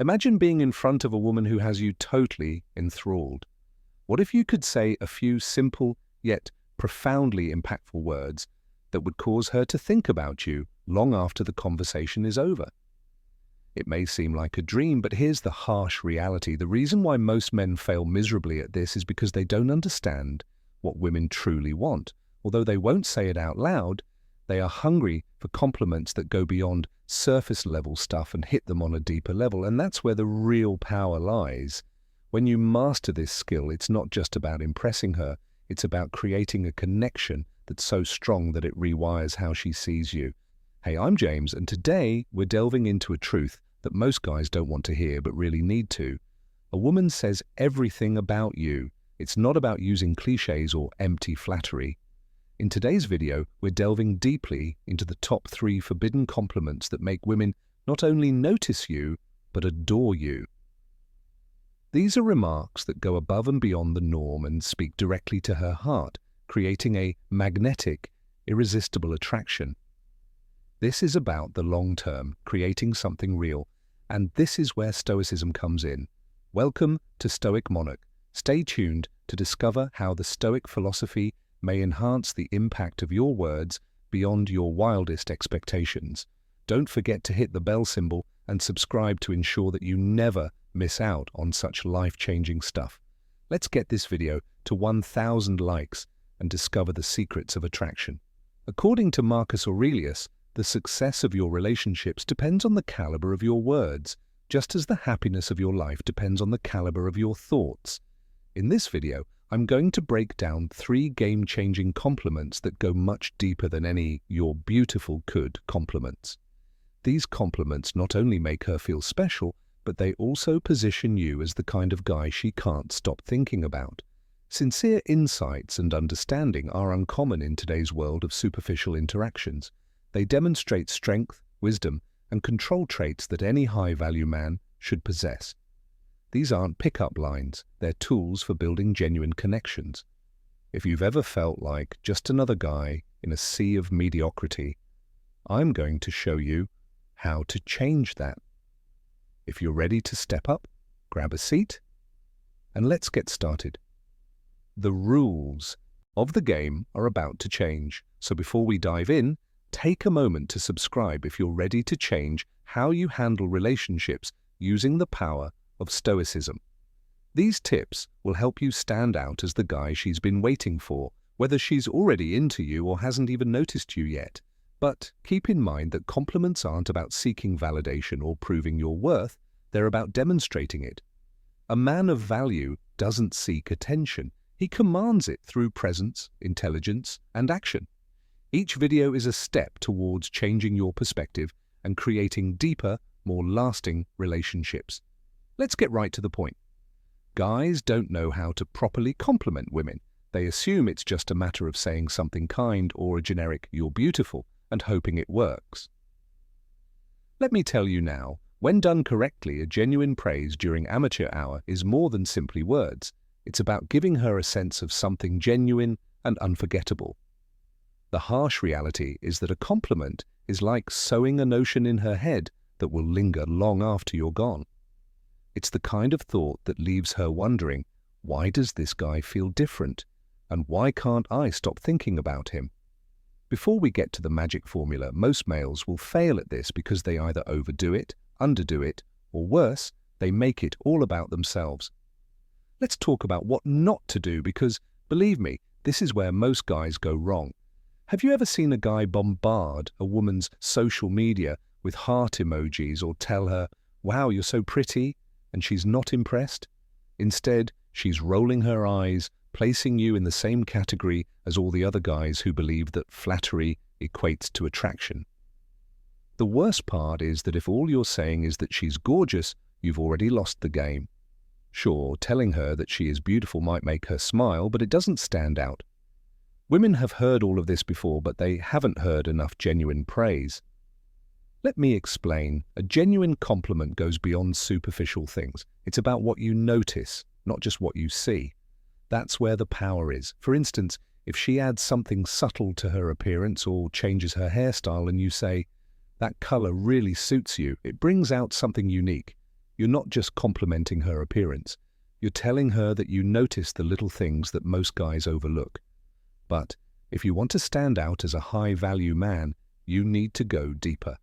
Imagine being in front of a woman who has you totally enthralled. What if you could say a few simple yet profoundly impactful words that would cause her to think about you long after the conversation is over? It may seem like a dream, but here's the harsh reality. The reason why most men fail miserably at this is because they don't understand what women truly want. Although they won't say it out loud, they are hungry for compliments that go beyond surface-level stuff and hit them on a deeper level, and that's where the real power lies. When you master this skill, it's not just about impressing her, it's about creating a connection that's so strong that it rewires how she sees you. Hey, I'm James, and today we're delving into a truth that most guys don't want to hear but really need to. A woman says everything about you. It's not about using cliches or empty flattery. In today's video, we're delving deeply into the top 3 forbidden compliments that make women not only notice you, but adore you. These are remarks that go above and beyond the norm and speak directly to her heart, creating a magnetic, irresistible attraction. This is about the long term, creating something real, and this is where Stoicism comes in. Welcome to Stoic Monarch. Stay tuned to discover how the Stoic philosophy may enhance the impact of your words beyond your wildest expectations. Don't forget to hit the bell symbol and subscribe to ensure that you never miss out on such life-changing stuff. Let's get this video to 1,000 likes and discover the secrets of attraction. According to Marcus Aurelius, the success of your relationships depends on the caliber of your words, just as the happiness of your life depends on the caliber of your thoughts. In this video, I'm going to break down 3 game-changing compliments that go much deeper than any "you're beautiful" could compliments. These compliments not only make her feel special, but they also position you as the kind of guy she can't stop thinking about. Sincere insights and understanding are uncommon in today's world of superficial interactions. They demonstrate strength, wisdom, and control traits that any high-value man should possess. These aren't pick-up lines, they're tools for building genuine connections. If you've ever felt like just another guy in a sea of mediocrity, I'm going to show you how to change that. If you're ready to step up, grab a seat, and let's get started. The rules of the game are about to change, so before we dive in, take a moment to subscribe if you're ready to change how you handle relationships using the power of Stoicism. These tips will help you stand out as the guy she's been waiting for, whether she's already into you or hasn't even noticed you yet. But keep in mind that compliments aren't about seeking validation or proving your worth, they're about demonstrating it. A man of value doesn't seek attention, he commands it through presence, intelligence, and action. Each video is a step towards changing your perspective and creating deeper, more lasting relationships. Let's get right to the point. Guys don't know how to properly compliment women. They assume it's just a matter of saying something kind or a generic "you're beautiful" and hoping it works. Let me tell you now, when done correctly, a genuine praise during amateur hour is more than simply words. It's about giving her a sense of something genuine and unforgettable. The harsh reality is that a compliment is like sowing a notion in her head that will linger long after you're gone. It's the kind of thought that leaves her wondering, why does this guy feel different? And why can't I stop thinking about him? Before we get to the magic formula, most males will fail at this because they either overdo it, underdo it, or worse, they make it all about themselves. Let's talk about what not to do because, believe me, this is where most guys go wrong. Have you ever seen a guy bombard a woman's social media with heart emojis or tell her, "Wow, you're so pretty," and she's not impressed? Instead, she's rolling her eyes, placing you in the same category as all the other guys who believe that flattery equates to attraction. The worst part is that if all you're saying is that she's gorgeous, you've already lost the game. Sure, telling her that she is beautiful might make her smile, but it doesn't stand out. Women have heard all of this before, but they haven't heard enough genuine praise. Let me explain. A genuine compliment goes beyond superficial things. It's about what you notice, not just what you see. That's where the power is. For instance, if she adds something subtle to her appearance or changes her hairstyle and you say, "That color really suits you," it brings out something unique. You're not just complimenting her appearance. You're telling her that you notice the little things that most guys overlook. But if you want to stand out as a high-value man, you need to go deeper.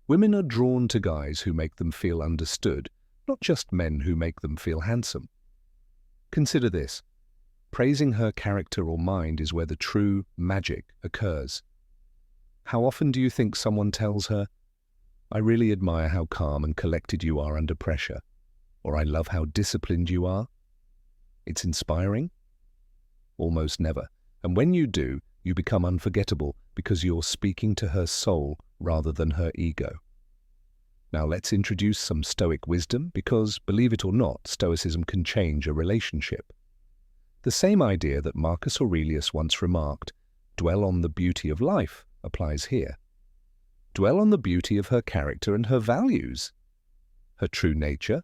Women are drawn to guys who make them feel understood, not just men who make them feel handsome. Consider this. Praising her character or mind is where the true magic occurs. How often do you think someone tells her, "I really admire how calm and collected you are under pressure," or "I love how disciplined you are"? It's inspiring? Almost never. And when you do, you become unforgettable because you're speaking to her soul rather than her ego. Now let's introduce some Stoic wisdom because, believe it or not, Stoicism can change a relationship. The same idea that Marcus Aurelius once remarked, "Dwell on the beauty of life," applies here. Dwell on the beauty of her character and her values. Her true nature.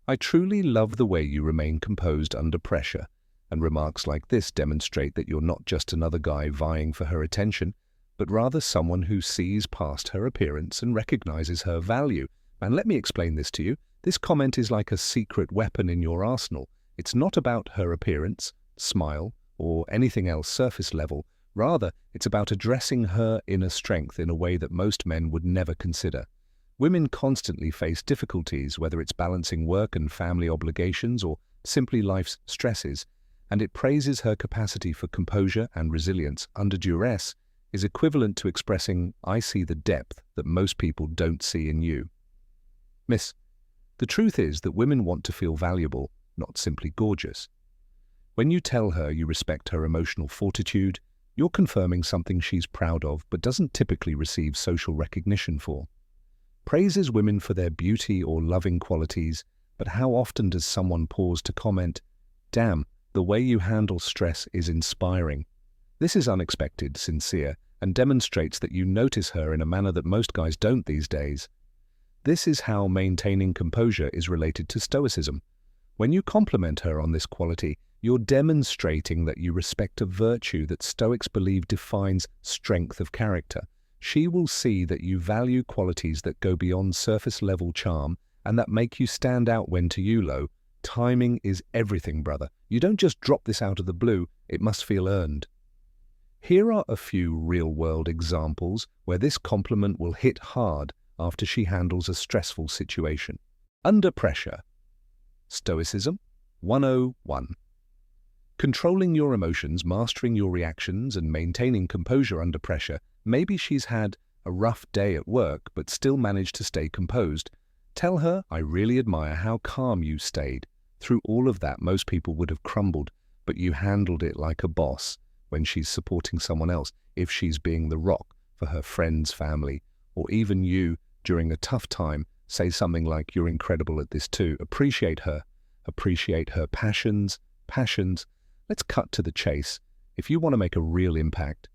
"I truly love the way you remain composed under pressure," and remarks like this demonstrate that you're not just another guy vying for her attention, but rather someone who sees past her appearance and recognizes her value. And let me explain this to you. This comment is like a secret weapon in your arsenal. It's not about her appearance, smile, or anything else surface level. Rather, it's about addressing her inner strength in a way that most men would never consider. Women constantly face difficulties, whether it's balancing work and family obligations or simply life's stresses, and it praises her capacity for composure and resilience under duress is equivalent to expressing, "I see the depth that most people don't see in you." Miss, the truth is that women want to feel valuable, not simply gorgeous. When you tell her you respect her emotional fortitude, you're confirming something she's proud of but doesn't typically receive social recognition for. Praises women for their beauty or loving qualities, but how often does someone pause to comment, "Damn, the way you handle stress is inspiring"? This is unexpected, sincere, and demonstrates that you notice her in a manner that most guys don't these days. This is how maintaining composure is related to Stoicism. When you compliment her on this quality, you're demonstrating that you respect a virtue that Stoics believe defines strength of character. She will see that you value qualities that go beyond surface-level charm and that make you stand out when to eulo. Timing is everything, brother. You don't just drop this out of the blue, it must feel earned. Here are a few real-world examples where this compliment will hit hard after she handles a stressful situation. Under pressure. Stoicism 101. Controlling your emotions, mastering your reactions, and maintaining composure under pressure. Maybe she's had a rough day at work but still managed to stay composed. Tell her, "I really admire how calm you stayed. Through all of that, most people would have crumbled, but you handled it like a boss." When she's supporting someone else, if she's being the rock for her friends, family, or even you during a tough time, say something like, "You're incredible at this too." Appreciate her passions. Let's cut to the chase. If you want to make a real impact,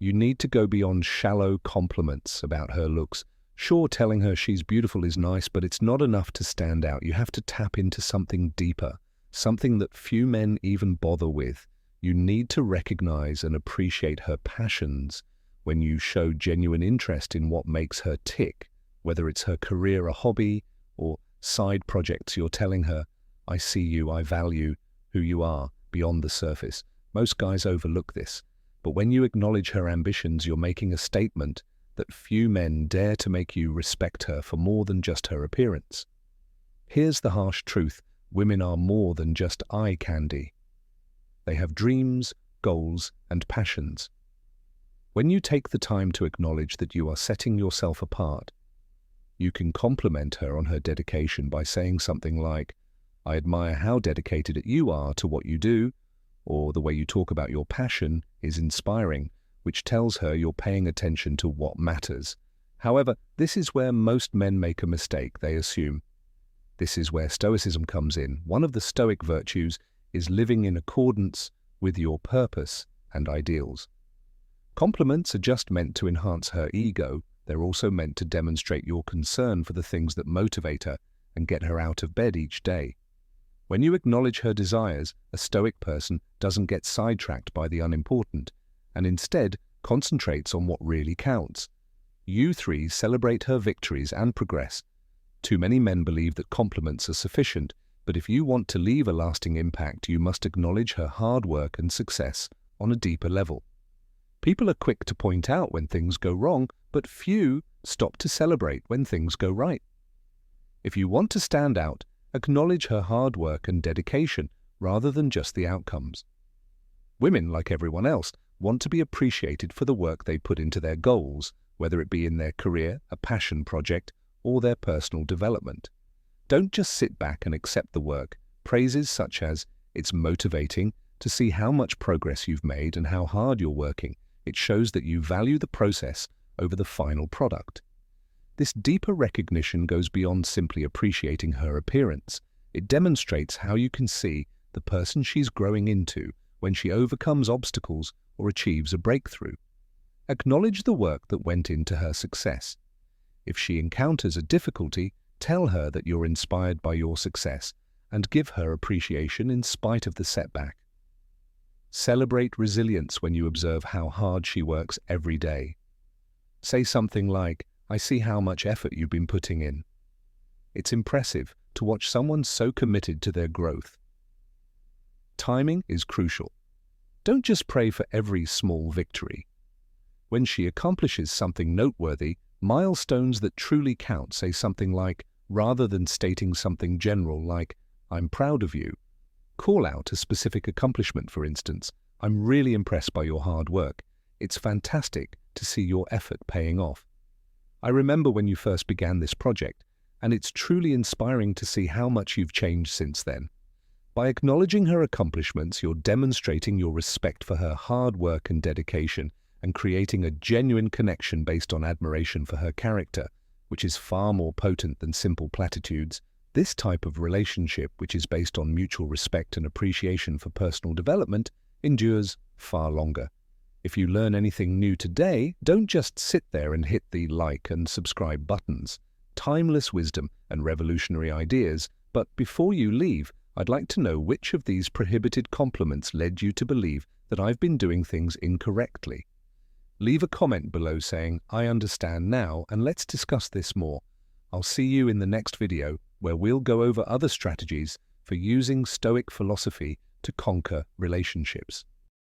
you need to go beyond shallow compliments about her looks. Sure, telling her she's beautiful is nice, but it's not enough to stand out. You have to tap into something deeper, something that few men even bother with. You need to recognize and appreciate her passions. When you show genuine interest in what makes her tick, whether it's her career, a hobby, or side projects, you're telling her, "I see you, I value who you are beyond the surface." Most guys overlook this, but when you acknowledge her ambitions, you're making a statement that few men dare to make you respect her for more than just her appearance. Here's the harsh truth. Women are more than just eye candy. They have dreams, goals, and passions. When you take the time to acknowledge that you are setting yourself apart, you can compliment her on her dedication by saying something like, "I admire how dedicated you are to what you do," or "The way you talk about your passion is inspiring," which tells her you're paying attention to what matters. However, this is where most men make a mistake. They assume. This is where Stoicism comes in. One of the Stoic virtues is living in accordance with your purpose and ideals. Compliments are just meant to enhance her ego. They're also meant to demonstrate your concern for the things that motivate her and get her out of bed each day. When you acknowledge her desires, a Stoic person doesn't get sidetracked by the unimportant and instead concentrates on what really counts. You three celebrate her victories and progress. Too many men believe that compliments are sufficient, but if you want to leave a lasting impact, you must acknowledge her hard work and success on a deeper level. People are quick to point out when things go wrong, but few stop to celebrate when things go right. If you want to stand out, acknowledge her hard work and dedication rather than just the outcomes. Women, like everyone else, want to be appreciated for the work they put into their goals, whether it be in their career, a passion project, or their personal development. Don't just sit back and accept the work. Praises such as, "It's motivating to see how much progress you've made and how hard you're working. It shows that you value the process over the final product." This deeper recognition goes beyond simply appreciating her appearance. It demonstrates how you can see the person she's growing into when she overcomes obstacles or achieves a breakthrough. Acknowledge the work that went into her success. If she encounters a difficulty, tell her that you're inspired by your success and give her appreciation in spite of the setback. Celebrate resilience when you observe how hard she works every day. Say something like, "I see how much effort you've been putting in. It's impressive to watch someone so committed to their growth." Timing is crucial. Don't just pray for every small victory. When she accomplishes something noteworthy, milestones that truly count, say something like, rather than stating something general like, "I'm proud of you," call out a specific accomplishment. For instance, "I'm really impressed by your hard work. It's fantastic to see your effort paying off. I remember when you first began this project, and it's truly inspiring to see how much you've changed since then." By acknowledging her accomplishments, you're demonstrating your respect for her hard work and dedication and creating a genuine connection based on admiration for her character, which is far more potent than simple platitudes. This type of relationship, which is based on mutual respect and appreciation for personal development, endures far longer. If you learn anything new today, don't just sit there and hit the like and subscribe buttons. Timeless wisdom and revolutionary ideas. But before you leave, I'd like to know which of these prohibited compliments led you to believe that I've been doing things incorrectly. Leave a comment below saying, "I understand now," and let's discuss this more. I'll see you in the next video, where we'll go over other strategies for using Stoic philosophy to conquer relationships.